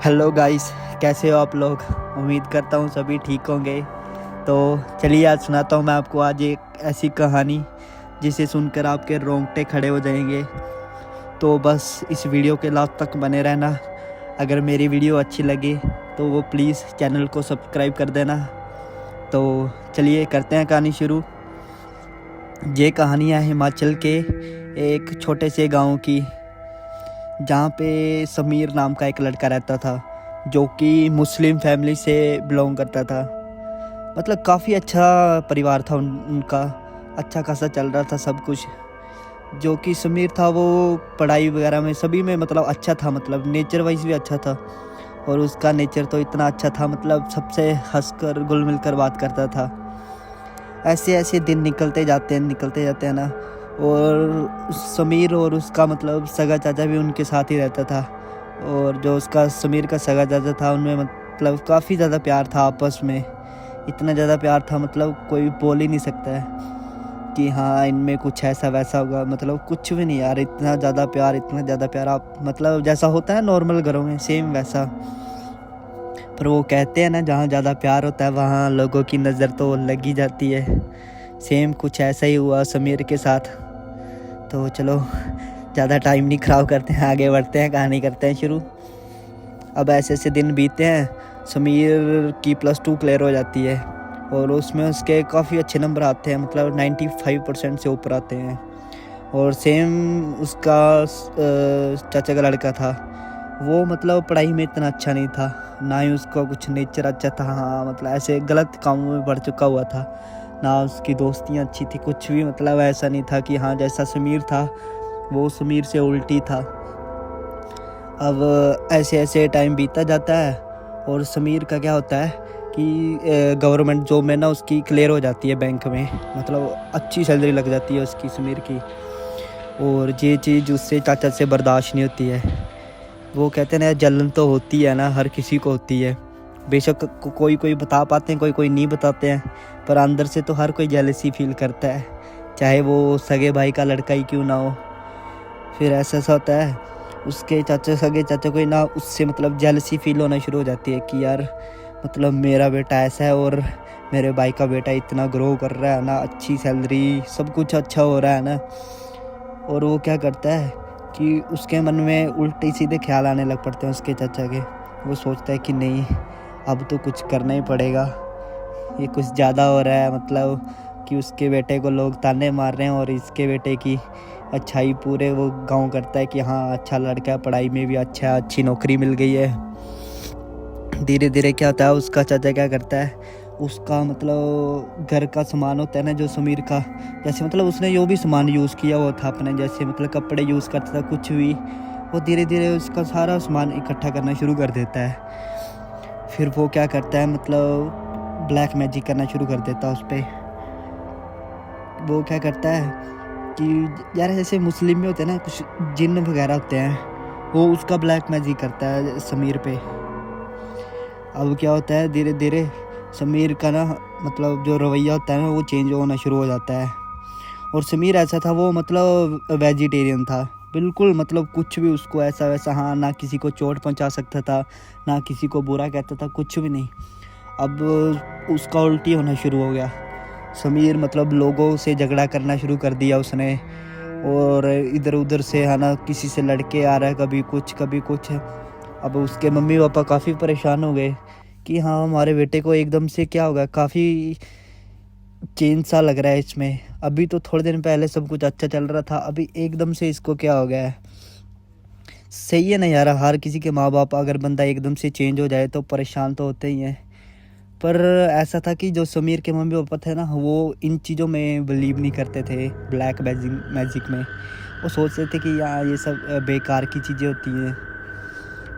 Hello guys, कैसे हो आप लोग। उम्मीद करता हूँ सभी ठीक होंगे। तो चलिए आज सुनाता हूँ मैं आपको आज एक ऐसी कहानी जिसे सुनकर आपके रोंगटे खड़े हो जाएंगे। तो बस इस वीडियो के लास्ट तक बने रहना। अगर मेरी वीडियो अच्छी लगे तो वो प्लीज़ चैनल को सब्सक्राइब कर देना। तो चलिए करते हैं कहानी शुरू। ये कहानी है हिमाचल के एक छोटे से गाँव की, जहाँ पे समीर नाम का एक लड़का रहता था जो कि मुस्लिम फैमिली से बिलोंग करता था। मतलब काफ़ी अच्छा परिवार था उनका, अच्छा खासा चल रहा था सब कुछ। जो कि समीर था वो पढ़ाई वगैरह में सभी में मतलब अच्छा था, मतलब नेचर वाइज भी अच्छा था। और उसका नेचर तो इतना अच्छा था, मतलब सबसे हंसकर घुल मिल कर बात करता था। ऐसे ऐसे दिन निकलते जाते हैं ना। और समीर और उसका मतलब सगा चाचा भी उनके साथ ही रहता था। और जो उसका समीर का सगा चाचा था उनमें मतलब काफ़ी ज़्यादा प्यार था आपस में। इतना ज़्यादा प्यार था मतलब कोई बोल ही नहीं सकता है कि हाँ इनमें कुछ ऐसा वैसा होगा, मतलब कुछ भी नहीं यार। इतना ज़्यादा प्यार आप मतलब जैसा होता है नॉर्मल घरों में सेम वैसा। पर वो कहते हैं ना, जहाँ ज़्यादा प्यार होता है वहाँ लोगों की नज़र तो लग ही जाती है। सेम कुछ ऐसा ही हुआ समीर के साथ। तो चलो ज़्यादा टाइम नहीं ख़राब करते हैं, आगे बढ़ते हैं, कहानी करते हैं शुरू। अब ऐसे ऐसे दिन बीतते हैं, समीर की +2 क्लियर हो जाती है और उसमें उसके काफ़ी अच्छे नंबर आते हैं, मतलब 95% से ऊपर आते हैं। और सेम उसका चाचा का लड़का था, वो मतलब पढ़ाई में इतना अच्छा नहीं था, ना ही उसका कुछ नेचर अच्छा था। हाँ मतलब ऐसे गलत कामों में पड़ चुका हुआ था, ना उसकी दोस्तियाँ अच्छी थी, कुछ भी मतलब ऐसा नहीं था कि हाँ जैसा समीर था वो समीर से उल्टी था। अब ऐसे ऐसे टाइम बीता जाता है और समीर का क्या होता है कि गवर्नमेंट जॉब में ना उसकी क्लियर हो जाती है बैंक में, मतलब अच्छी सैलरी लग जाती है उसकी समीर की। और ये चीज़ उससे चाचा से बर्दाश्त नहीं होती है। वो कहते हैं ना, जलन तो होती है ना, हर किसी को होती है। बेशक कोई कोई बता पाते हैं, कोई कोई नहीं बताते हैं, पर अंदर से तो हर कोई जेलसी फील करता है, चाहे वो सगे भाई का लड़का ही क्यों ना हो। फिर ऐसा ऐसा होता है, उसके सगे चाचा को ना उससे मतलब जेलसी फील होना शुरू हो जाती है कि यार मतलब मेरा बेटा ऐसा है और मेरे भाई का बेटा इतना ग्रो कर रहा है ना, अच्छी सैलरी, सब कुछ अच्छा हो रहा है ना। और वो क्या करता है कि उसके मन में उल्टे सीधे ख्याल आने लग पड़ते हैं उसके चाचा के। वो सोचता है कि नहीं अब तो कुछ करना ही पड़ेगा, ये कुछ ज़्यादा हो रहा है, मतलब कि उसके बेटे को लोग ताने मार रहे हैं और इसके बेटे की अच्छाई पूरे वो गांव करता है कि हाँ अच्छा लड़का है, पढ़ाई में भी अच्छा है, अच्छी नौकरी मिल गई है। धीरे धीरे क्या होता है, उसका चाचा क्या करता है, उसका मतलब घर का सामान होता है ना जो समीर का, जैसे मतलब उसने जो भी सामान यूज़ किया वो था अपने, जैसे मतलब कपड़े यूज़ करता था कुछ भी, वो धीरे धीरे उसका सारा सामान इकट्ठा करना शुरू कर देता है। फिर वो क्या करता है, मतलब ब्लैक मैजिक करना शुरू कर देता है उस पर। वो क्या करता है कि यार जैसे मुस्लिम में होते हैं ना कुछ जिन्न वगैरह होते हैं, वो उसका ब्लैक मैजिक करता है समीर पे। अब क्या होता है, धीरे धीरे समीर का ना मतलब जो रवैया होता है ना वो चेंज होना शुरू हो जाता है। और समीर ऐसा था, वो मतलब वेजिटेरियन था बिल्कुल, मतलब कुछ भी उसको ऐसा वैसा, हाँ ना किसी को चोट पहुंचा सकता था, ना किसी को बुरा कहता था, कुछ भी नहीं। अब उसका उल्टी होना शुरू हो गया। समीर मतलब लोगों से झगड़ा करना शुरू कर दिया उसने, और इधर उधर से है ना किसी से लड़के आ रहा है, कभी कुछ कभी कुछ। अब उसके मम्मी पापा काफ़ी परेशान हो गए कि हाँ हमारे बेटे को एकदम से क्या होगा, काफ़ी चेंज सा लग रहा है इसमें। अभी तो थोड़े दिन पहले सब कुछ अच्छा चल रहा था, अभी एकदम से इसको क्या हो गया है। सही है ना यार, हर किसी के माँ बाप अगर बंदा एकदम से चेंज हो जाए तो परेशान तो होते ही हैं। पर ऐसा था कि जो समीर के मम्मी पापा थे ना, वो इन चीज़ों में बिलीव नहीं करते थे, ब्लैक मैजिक में। वो सोचते थे कि यार ये सब बेकार की चीज़ें होती हैं।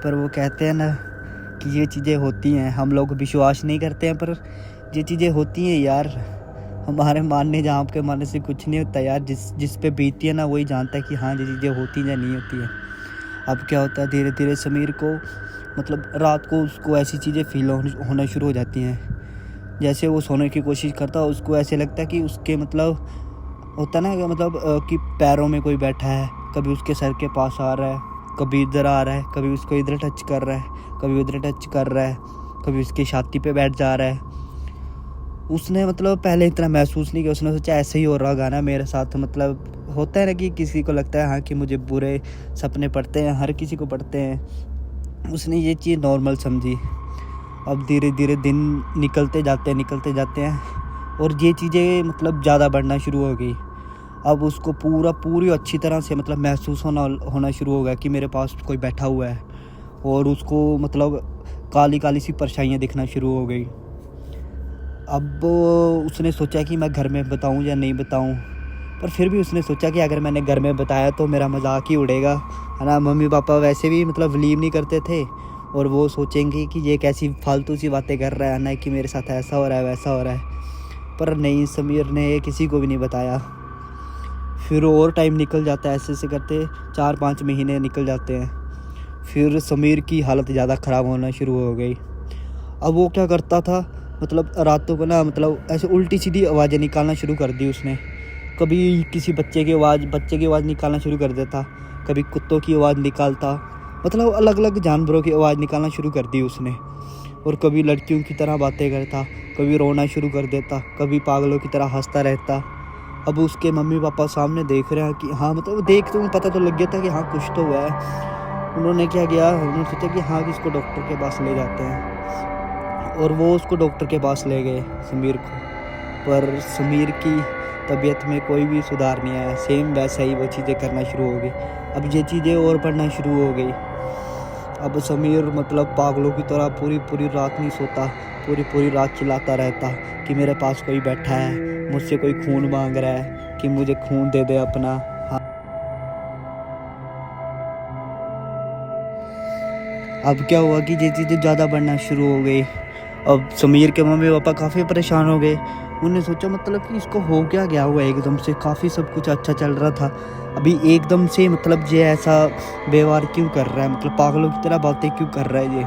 पर वो कहते हैं ना कि ये चीज़ें होती हैं, हम लोग विश्वास नहीं करते हैं पर ये चीज़ें होती हैं यार। हमारे मानने जहाँ आपके मानने से कुछ नहीं होता यार, जिस पे बीतती है ना वही जानता है कि हाँ ये चीज़ें होती हैं या नहीं होती हैं। अब क्या होता है, धीरे धीरे समीर को मतलब रात को उसको ऐसी चीज़ें फील होना शुरू हो जाती हैं। जैसे वो सोने की कोशिश करता है, उसको ऐसे लगता है कि उसके मतलब होता ना कि मतलब कि पैरों में कोई बैठा है, कभी उसके सर के पास आ रहा है, कभी इधर आ रहा है, कभी उसको इधर टच कर रहा है, कभी उधर टच कर रहा है, कभी उसकी छाती पे बैठ जा रहा है। उसने मतलब पहले इतना महसूस नहीं किया, उसने सोचा ऐसे ही हो रहा गाना मेरे साथ। मतलब होता है ना कि किसी को लगता है हाँ कि मुझे बुरे सपने पड़ते हैं, हर किसी को पड़ते हैं। उसने ये चीज़ नॉर्मल समझी। अब धीरे धीरे दिन निकलते जाते हैं और ये चीज़ें मतलब ज़्यादा बढ़ना शुरू हो गई। अब उसको पूरी अच्छी तरह से मतलब महसूस होना शुरू हो गया कि मेरे पास कोई बैठा हुआ है, और उसको मतलब काली काली सी परछाइयाँ दिखना शुरू हो गई। अब उसने सोचा कि मैं घर में बताऊं या नहीं बताऊं, पर फिर भी उसने सोचा कि अगर मैंने घर में बताया तो मेरा मजाक ही उड़ेगा, है ना। मम्मी पापा वैसे भी मतलब बिलीव नहीं करते थे, और वो सोचेंगे कि ये कैसी फालतू सी बातें कर रहा है ना, कि मेरे साथ ऐसा हो रहा है वैसा हो रहा है। पर नहीं, समीर ने किसी को भी नहीं बताया। फिर और टाइम निकल जाता है, ऐसे करते 4-5 महीने निकल जाते हैं। फिर समीर की हालत ज़्यादा ख़राब होना शुरू हो गई। अब वो क्या करता था, मतलब रातों को ना मतलब ऐसे उल्टी सीधी आवाज़ें निकालना शुरू कर दी उसने। कभी किसी बच्चे की आवाज़ निकालना शुरू कर देता, कभी कुत्तों की आवाज़ निकालता, मतलब अलग अलग जानवरों की आवाज़ निकालना शुरू कर दी उसने। और कभी लड़कियों की तरह बातें करता, कभी रोना शुरू कर देता, कभी पागलों की तरह हंसता रहता। अब उसके मम्मी पापा सामने देख रहे हैं कि हाँ, मतलब देख तो पता तो लग गया था कि हाँ कुछ तो हुआ है। उन्होंने क्या किया, उन्होंने सोचा कि हाँ कि इसको डॉक्टर के पास ले जाते हैं, और वो उसको डॉक्टर के पास ले गए समीर को। पर समीर की तबीयत में कोई भी सुधार नहीं आया, सेम वैसा ही वो चीज़ें करना शुरू हो गई। अब ये चीज़ें और बढ़ना शुरू हो गई। अब समीर मतलब पागलों की तरह पूरी रात नहीं सोता, पूरी रात चिल्लाता रहता कि मेरे पास कोई बैठा है, मुझसे कोई खून मांग रहा है कि मुझे खून दे दे अपना। हाँ। अब क्या हुआ कि ये चीज़ें ज़्यादा बढ़ना शुरू हो गई। अब समीर के मम्मी पापा काफ़ी परेशान हो गए। उन्होंने सोचा मतलब कि इसको हो क्या गया हुआ है, एकदम से काफ़ी सब कुछ अच्छा चल रहा था, अभी एकदम से मतलब ये ऐसा व्यवहार क्यों कर रहा है, मतलब पागलों की तरह बातें क्यों कर रहा है ये।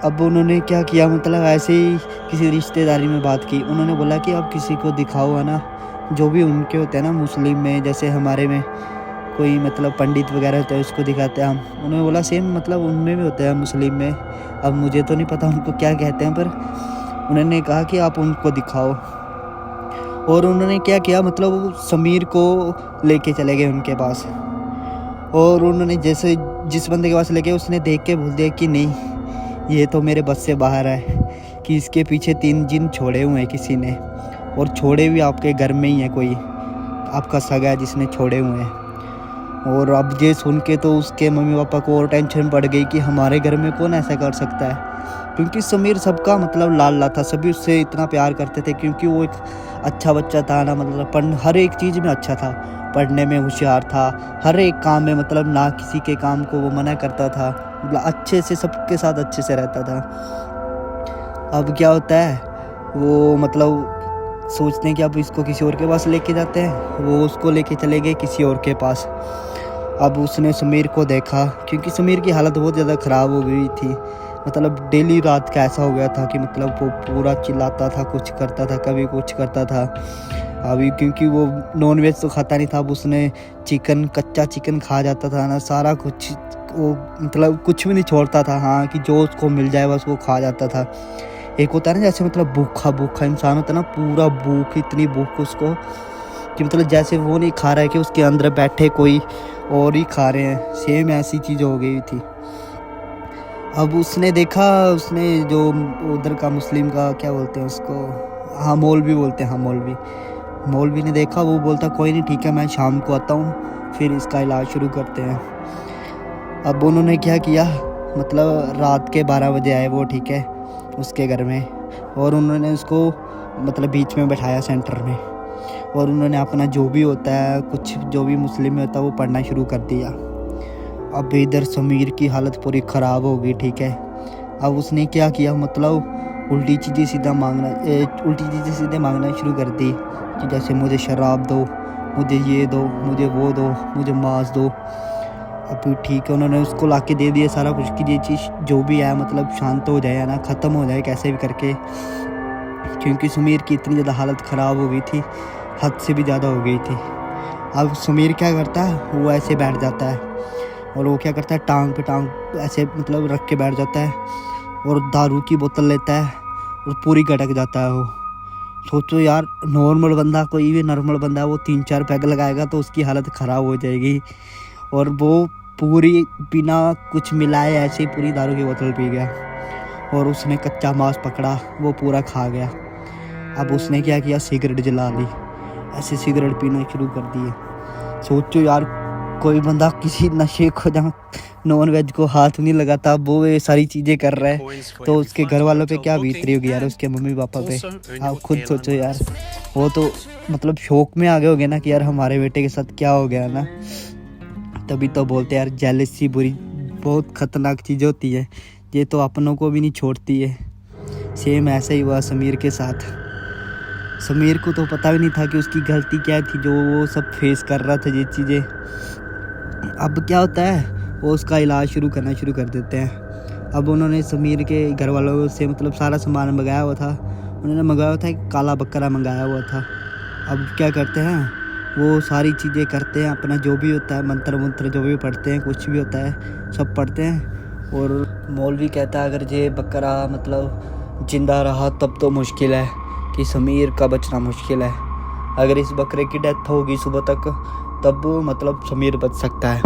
अब उन्होंने क्या किया, मतलब ऐसे ही किसी रिश्तेदारी में बात की। उन्होंने बोला कि आप किसी को दिखाओ, है ना, जो भी उनके होते हैं ना मुस्लिम में, जैसे हमारे में कोई मतलब पंडित वगैरह होता है उसको दिखाते हैं हम। उन्होंने बोला सेम मतलब उनमें भी होता है मुस्लिम में। अब मुझे तो नहीं पता उनको क्या कहते हैं, पर उन्होंने कहा कि आप उनको दिखाओ। और उन्होंने क्या किया, मतलब समीर को लेके चले गए उनके पास। और उन्होंने जैसे जिस बंदे के पास ले गए, उसने देख के बोल दिया कि नहीं, ये तो मेरे बस से बाहर है, कि इसके पीछे 3 जिन छोड़े हुए हैं किसी ने, और छोड़े भी आपके घर में ही है, कोई आपका सगा है जिसने छोड़े हुए हैं। और अब ये सुन के तो उसके मम्मी पापा को और टेंशन पड़ गई कि हमारे घर में कौन ऐसा कर सकता है, क्योंकि समीर सबका मतलब लाडला था, सभी उससे इतना प्यार करते थे, क्योंकि वो एक अच्छा बच्चा था ना, मतलब हर एक चीज़ में अच्छा था, पढ़ने में होशियार था, हर एक काम में मतलब ना किसी के काम को वो मना करता था, मतलब अच्छे से सबके साथ अच्छे से रहता था। अब क्या होता है, वो मतलब सोचते हैं कि अब इसको किसी और के पास लेके जाते हैं, वो उसको लेके चले गए किसी और के पास। अब उसने समीर को देखा, क्योंकि समीर की हालत बहुत ज़्यादा ख़राब हो गई थी, मतलब डेली रात का ऐसा हो गया था कि मतलब वो पूरा चिल्लाता था, कुछ करता था, कभी कुछ करता था। अभी क्योंकि वो नॉनवेज तो खाता नहीं था, अब उसने कच्चा चिकन खा जाता था ना, सारा कुछ वो मतलब कुछ भी नहीं छोड़ता था, हाँ कि जो उसको मिल जाए बस वो खा जाता था। एक होता है ना जैसे मतलब भूखा इंसान होता है ना, पूरा भूख, इतनी भूख उसको कि मतलब जैसे वो नहीं खा रहा है कि उसके अंदर बैठे कोई और ही खा रहे हैं, सेम ऐसी चीज़ हो गई थी। अब उसने देखा, उसने जो उधर का मुस्लिम का क्या बोलते हैं उसको, हाँ मौलवी बोलते हैं, हाँ मौलवी ने देखा, वो बोलता कोई नहीं ठीक है, मैं शाम को आता हूँ, फिर इसका इलाज शुरू करते हैं। अब उन्होंने क्या किया, मतलब रात के 12 बजे आए वो, ठीक है, उसके घर में, और उन्होंने उसको मतलब बीच में बैठाया सेंटर में, और उन्होंने अपना जो भी होता है, कुछ जो भी मुस्लिम में होता है वो पढ़ना शुरू कर दिया। अब इधर समीर की हालत पूरी ख़राब हो गई, ठीक है। अब उसने क्या किया, मतलब उल्टी चीज़ें सीधे मांगना शुरू कर दी, कि जैसे मुझे शराब दो, मुझे ये दो, मुझे वो दो, मुझे मांस दो। अब ठीक है, उन्होंने उसको ला के दे दिया सारा कुछ, कि ये चीज़ जो भी है मतलब शांत हो जाए ना, ख़त्म हो जाए कैसे भी करके, क्योंकि समीर की इतनी ज़्यादा हालत ख़राब हो गई थी, हद से भी ज़्यादा हो गई थी। अब समीर क्या करता है, वो ऐसे बैठ जाता है, और वो क्या करता है, टांग पे टांग ऐसे मतलब रख के बैठ जाता है और दारू की बोतल लेता है और पूरी गटक जाता है वो। सोचो यार, नॉर्मल बंदा, कोई भी नॉर्मल बंदा, वो 3-4 पैग लगाएगा तो उसकी हालत ख़राब हो जाएगी, और वो पूरी बिना कुछ मिलाए ऐसे ही पूरी दारू की बोतल पी गया। और उसने कच्चा मांस पकड़ा, वो पूरा खा गया। अब उसने क्या किया, सिगरेट जला ली, ऐसे सिगरेट पीना शुरू कर दिए। सोचो यार, कोई बंदा किसी नशे को, जहाँ नॉन वेज को हाथ नहीं लगाता, वो ये सारी चीज़ें कर रहा है, तो उसके घर वालों पे क्या बीत रही होगी यार, उसके मम्मी पापा पे। आप खुद सोचो यार, वो तो मतलब शौक में आ गए होंगे ना कि यार हमारे बेटे के साथ क्या हो गया ना। तभी तो बोलते हैं यार, जेलसी बुरी बहुत ख़तरनाक चीज़ होती है, ये तो अपनों को भी नहीं छोड़ती है। सेम ऐसा ही हुआ समीर के साथ। समीर को तो पता भी नहीं था कि उसकी गलती क्या थी, जो वो सब फेस कर रहा था ये चीज़ें। अब क्या होता है, वो उसका इलाज शुरू कर देते हैं। अब उन्होंने समीर के घर वालों से मतलब सारा सामान मंगाया हुआ था, उन्होंने मंगाया हुआ था, एक काला बकरा मंगाया हुआ था। अब क्या करते हैं, वो सारी चीज़ें करते हैं, अपना जो भी होता है, मंत्र जो भी पढ़ते हैं, कुछ भी होता है सब पढ़ते हैं। और मौलवी कहता है अगर ये बकरा मतलब ज़िंदा रहा तब तो मुश्किल है, कि समीर का बचना मुश्किल है। अगर इस बकरे की डेथ होगी सुबह तक, तब मतलब समीर बच सकता है।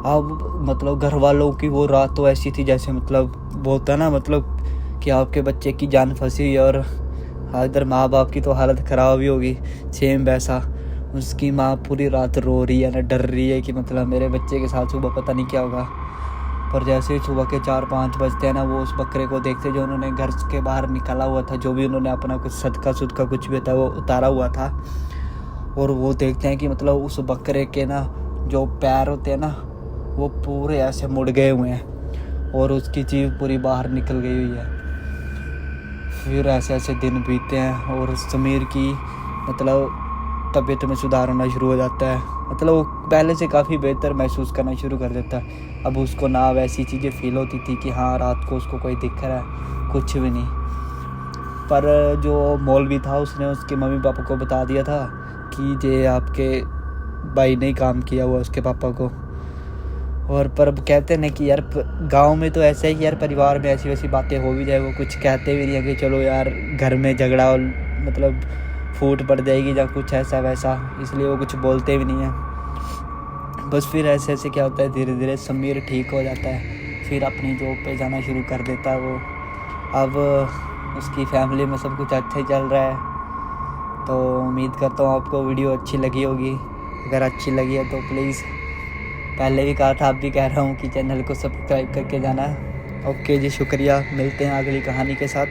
अब मतलब घर वालों की वो रात तो ऐसी थी जैसे मतलब वो होता है ना, मतलब कि आपके बच्चे की जान फंसी और इधर माँ बाप की तो हालत ख़राब ही होगी। सेम वैसा उसकी माँ पूरी रात रो रही है ना, डर रही है कि मतलब मेरे बच्चे के साथ सुबह पता नहीं क्या होगा। पर जैसे ही सुबह के 4-5 बजते हैं ना, वो उस बकरे को देखते, जो उन्होंने घर के बाहर निकाला हुआ था, जो भी उन्होंने अपना कुछ सदका कुछ भी था वो उतारा हुआ था, और वो देखते हैं कि मतलब उस बकरे के ना जो पैर होते हैं ना, वो पूरे ऐसे मुड़ गए हुए हैं और उसकी जीभ पूरी बाहर निकल गई हुई है। फिर ऐसे ऐसे दिन बीतते हैं और समीर की मतलब तबीयत में सुधार होना शुरू हो जाता है। मतलब वो पहले से काफ़ी बेहतर महसूस करना शुरू कर देता है। अब उसको ना वैसी चीज़ें फील होती थी कि हाँ रात को उसको कोई दिख रहा है, कुछ भी नहीं। पर जो मौलवी था उसने उसके मम्मी पापा को बता दिया था कि ये आपके भाई ने काम किया हुआ उसके पापा को। और पर अब कहते हैं ना कि यार गांव में तो ऐसा ही यार, परिवार में ऐसी वैसी बातें हो भी जाए, वो कुछ कहते भी नहीं है कि चलो यार घर में झगड़ा और मतलब फूट पड़ जाएगी या कुछ ऐसा वैसा, इसलिए वो कुछ बोलते भी नहीं है। बस फिर ऐसे ऐसे क्या होता है, धीरे धीरे समीर ठीक हो जाता है, फिर अपनी जॉब पे जाना शुरू कर देता है वो। अब उसकी फैमिली में सब कुछ अच्छा ही चल रहा है। तो उम्मीद करता हूँ आपको वीडियो अच्छी लगी होगी। अगर अच्छी लगी है तो प्लीज़, पहले भी कहा था अब भी कह रहा हूँ कि चैनल को सब्सक्राइब करके जाना। ओके जी, शुक्रिया, मिलते हैं अगली कहानी के साथ।